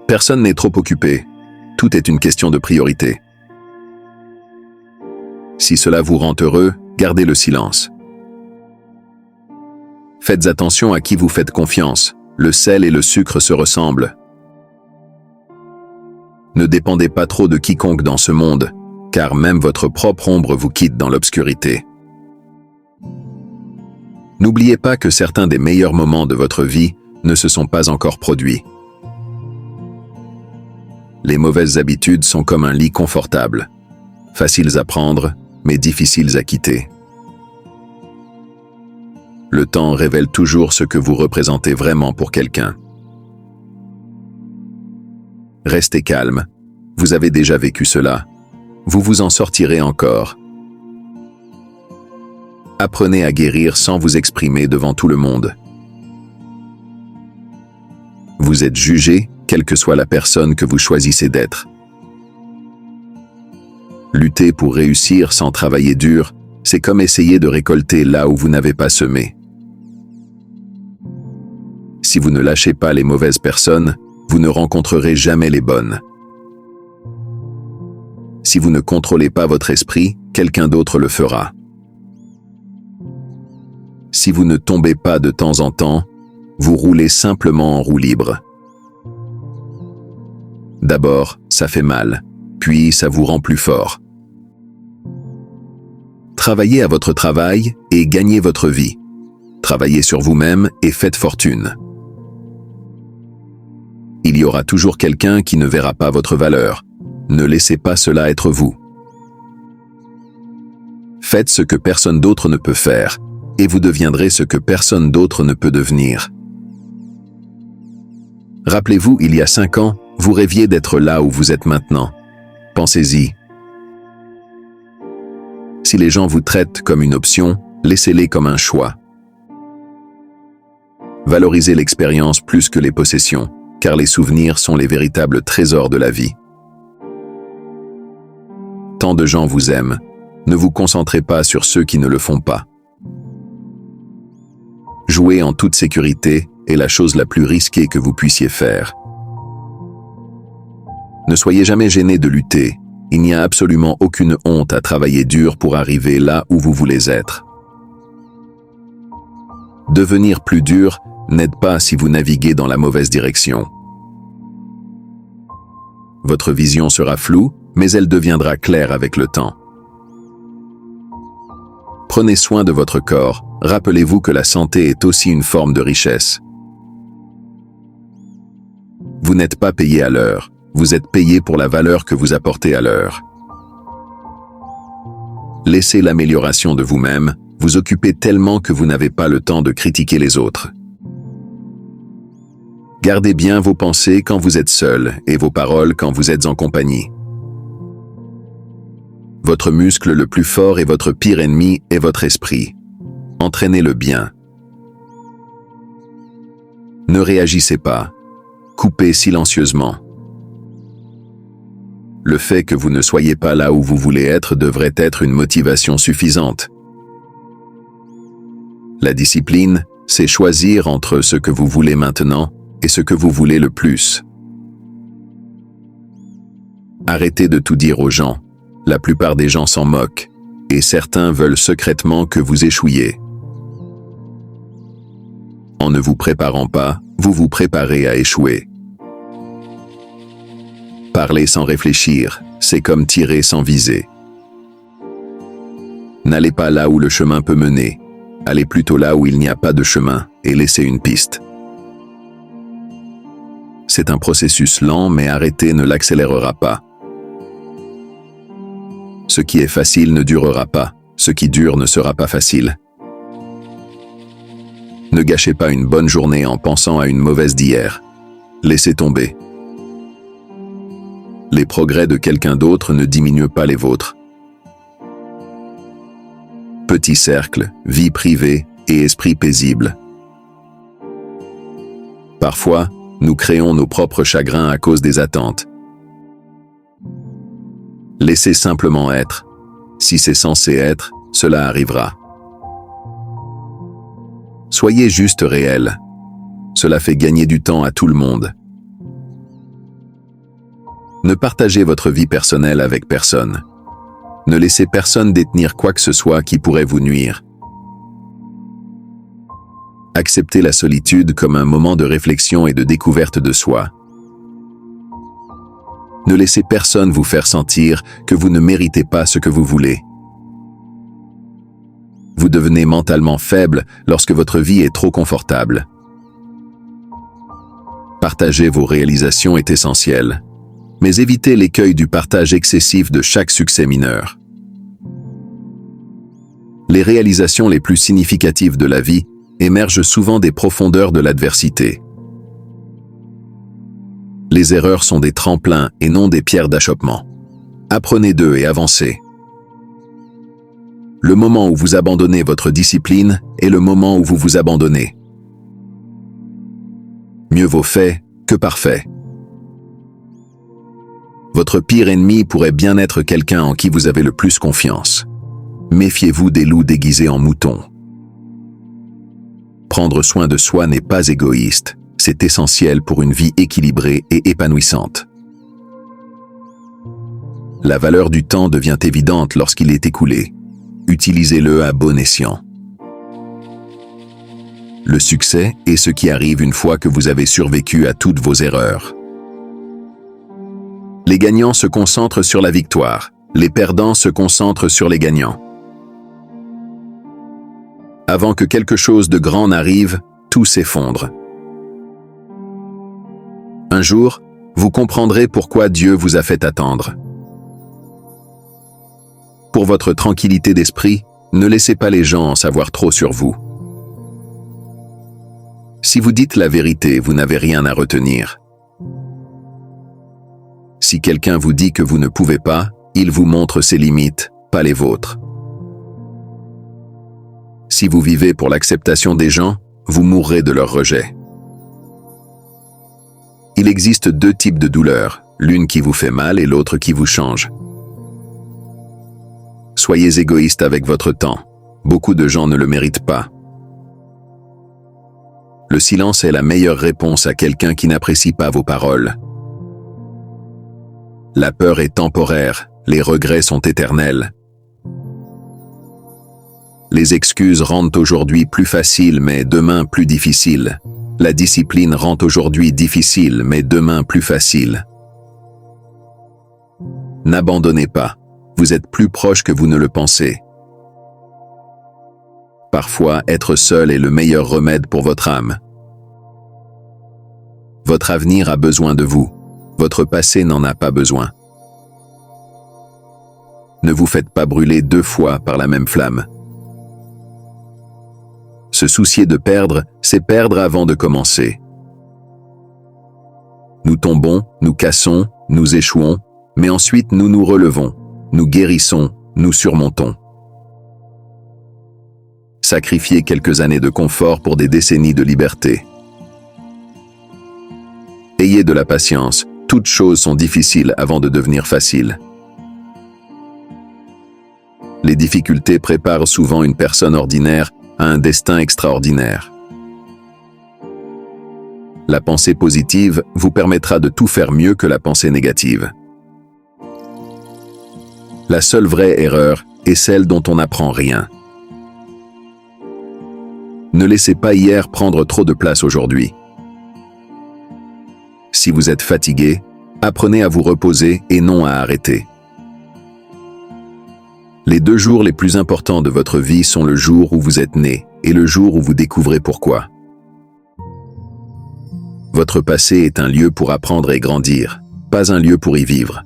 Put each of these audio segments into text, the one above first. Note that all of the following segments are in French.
Personne n'est trop occupé. Tout est une question de priorité. Si cela vous rend heureux, gardez le silence. Faites attention à qui vous faites confiance. Le sel et le sucre se ressemblent. Ne dépendez pas trop de quiconque dans ce monde, car même votre propre ombre vous quitte dans l'obscurité. N'oubliez pas que certains des meilleurs moments de votre vie ne se sont pas encore produits. Les mauvaises habitudes sont comme un lit confortable, faciles à prendre, mais difficiles à quitter. Le temps révèle toujours ce que vous représentez vraiment pour quelqu'un. Restez calme, vous avez déjà vécu cela, vous vous en sortirez encore. Apprenez à guérir sans vous exprimer devant tout le monde. Vous êtes jugé, quelle que soit la personne que vous choisissez d'être. Lutter pour réussir sans travailler dur, c'est comme essayer de récolter là où vous n'avez pas semé. Si vous ne lâchez pas les mauvaises personnes, vous ne rencontrerez jamais les bonnes. Si vous ne contrôlez pas votre esprit, quelqu'un d'autre le fera. Si vous ne tombez pas de temps en temps, vous roulez simplement en roue libre. D'abord, ça fait mal, puis ça vous rend plus fort. Travaillez à votre travail et gagnez votre vie. Travaillez sur vous-même et faites fortune. Il y aura toujours quelqu'un qui ne verra pas votre valeur. Ne laissez pas cela être vous. Faites ce que personne d'autre ne peut faire, et vous deviendrez ce que personne d'autre ne peut devenir. Rappelez-vous, il y a 5 ans, vous rêviez d'être là où vous êtes maintenant. Pensez-y. Si les gens vous traitent comme une option, laissez-les comme un choix. Valorisez l'expérience plus que les possessions, car les souvenirs sont les véritables trésors de la vie. Tant de gens vous aiment, ne vous concentrez pas sur ceux qui ne le font pas. Jouer en toute sécurité est la chose la plus risquée que vous puissiez faire. Ne soyez jamais gêné de lutter, il n'y a absolument aucune honte à travailler dur pour arriver là où vous voulez être. Devenir plus dur n'aide pas si vous naviguez dans la mauvaise direction. Votre vision sera floue, mais elle deviendra claire avec le temps. Prenez soin de votre corps, rappelez-vous que la santé est aussi une forme de richesse. Vous n'êtes pas payé à l'heure, vous êtes payé pour la valeur que vous apportez à l'heure. Laissez l'amélioration de vous-même vous occuper tellement que vous n'avez pas le temps de critiquer les autres. Gardez bien vos pensées quand vous êtes seul et vos paroles quand vous êtes en compagnie. Votre muscle le plus fort et votre pire ennemi est votre esprit. Entraînez-le bien. Ne réagissez pas. Coupez silencieusement. Le fait que vous ne soyez pas là où vous voulez être devrait être une motivation suffisante. La discipline, c'est choisir entre ce que vous voulez maintenant et ce que vous voulez le plus. Arrêtez de tout dire aux gens. La plupart des gens s'en moquent, et certains veulent secrètement que vous échouiez. En ne vous préparant pas, vous vous préparez à échouer. Parler sans réfléchir, c'est comme tirer sans viser. N'allez pas là où le chemin peut mener, allez plutôt là où il n'y a pas de chemin et laissez une piste. C'est un processus lent, mais arrêter ne l'accélérera pas. Ce qui est facile ne durera pas, ce qui dure ne sera pas facile. Ne gâchez pas une bonne journée en pensant à une mauvaise d'hier. Laissez tomber. Les progrès de quelqu'un d'autre ne diminuent pas les vôtres. Petit cercle, vie privée et esprit paisible. Parfois, nous créons nos propres chagrins à cause des attentes. Laissez simplement être. Si c'est censé être, cela arrivera. Soyez juste réel. Cela fait gagner du temps à tout le monde. Ne partagez votre vie personnelle avec personne. Ne laissez personne détenir quoi que ce soit qui pourrait vous nuire. Acceptez la solitude comme un moment de réflexion et de découverte de soi. Ne laissez personne vous faire sentir que vous ne méritez pas ce que vous voulez. Vous devenez mentalement faible lorsque votre vie est trop confortable. Partager vos réalisations est essentiel, mais évitez l'écueil du partage excessif de chaque succès mineur. Les réalisations les plus significatives de la vie émergent souvent des profondeurs de l'adversité. Les erreurs sont des tremplins et non des pierres d'achoppement. Apprenez d'eux et avancez. Le moment où vous abandonnez votre discipline est le moment où vous vous abandonnez. Mieux vaut fait que parfait. Votre pire ennemi pourrait bien être quelqu'un en qui vous avez le plus confiance. Méfiez-vous des loups déguisés en moutons. Prendre soin de soi n'est pas égoïste, c'est essentiel pour une vie équilibrée et épanouissante. La valeur du temps devient évidente lorsqu'il est écoulé. Utilisez-le à bon escient. Le succès est ce qui arrive une fois que vous avez survécu à toutes vos erreurs. Les gagnants se concentrent sur la victoire, les perdants se concentrent sur les gagnants. Avant que quelque chose de grand n'arrive, tout s'effondre. Un jour, vous comprendrez pourquoi Dieu vous a fait attendre. Pour votre tranquillité d'esprit, ne laissez pas les gens en savoir trop sur vous. Si vous dites la vérité, vous n'avez rien à retenir. Si quelqu'un vous dit que vous ne pouvez pas, il vous montre ses limites, pas les vôtres. Si vous vivez pour l'acceptation des gens, vous mourrez de leur rejet. Il existe deux types de douleurs, l'une qui vous fait mal et l'autre qui vous change. Soyez égoïste avec votre temps. Beaucoup de gens ne le méritent pas. Le silence est la meilleure réponse à quelqu'un qui n'apprécie pas vos paroles. La peur est temporaire, les regrets sont éternels. Les excuses rendent aujourd'hui plus facile, mais demain plus difficile. La discipline rend aujourd'hui difficile, mais demain plus facile. N'abandonnez pas. Vous êtes plus proche que vous ne le pensez. Parfois, être seul est le meilleur remède pour votre âme. Votre avenir a besoin de vous. Votre passé n'en a pas besoin. Ne vous faites pas brûler 2 fois par la même flamme. Se soucier de perdre, c'est perdre avant de commencer. Nous tombons, nous cassons, nous échouons, mais ensuite nous nous relevons. Nous guérissons, nous surmontons. Sacrifiez quelques années de confort pour des décennies de liberté. Ayez de la patience, toutes choses sont difficiles avant de devenir faciles. Les difficultés préparent souvent une personne ordinaire à un destin extraordinaire. La pensée positive vous permettra de tout faire mieux que la pensée négative. La seule vraie erreur est celle dont on n'apprend rien. Ne laissez pas hier prendre trop de place aujourd'hui. Si vous êtes fatigué, apprenez à vous reposer et non à arrêter. Les 2 jours les plus importants de votre vie sont le jour où vous êtes né et le jour où vous découvrez pourquoi. Votre passé est un lieu pour apprendre et grandir, pas un lieu pour y vivre.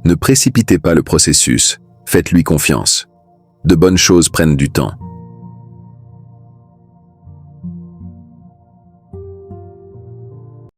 Ne précipitez pas le processus, faites-lui confiance. De bonnes choses prennent du temps.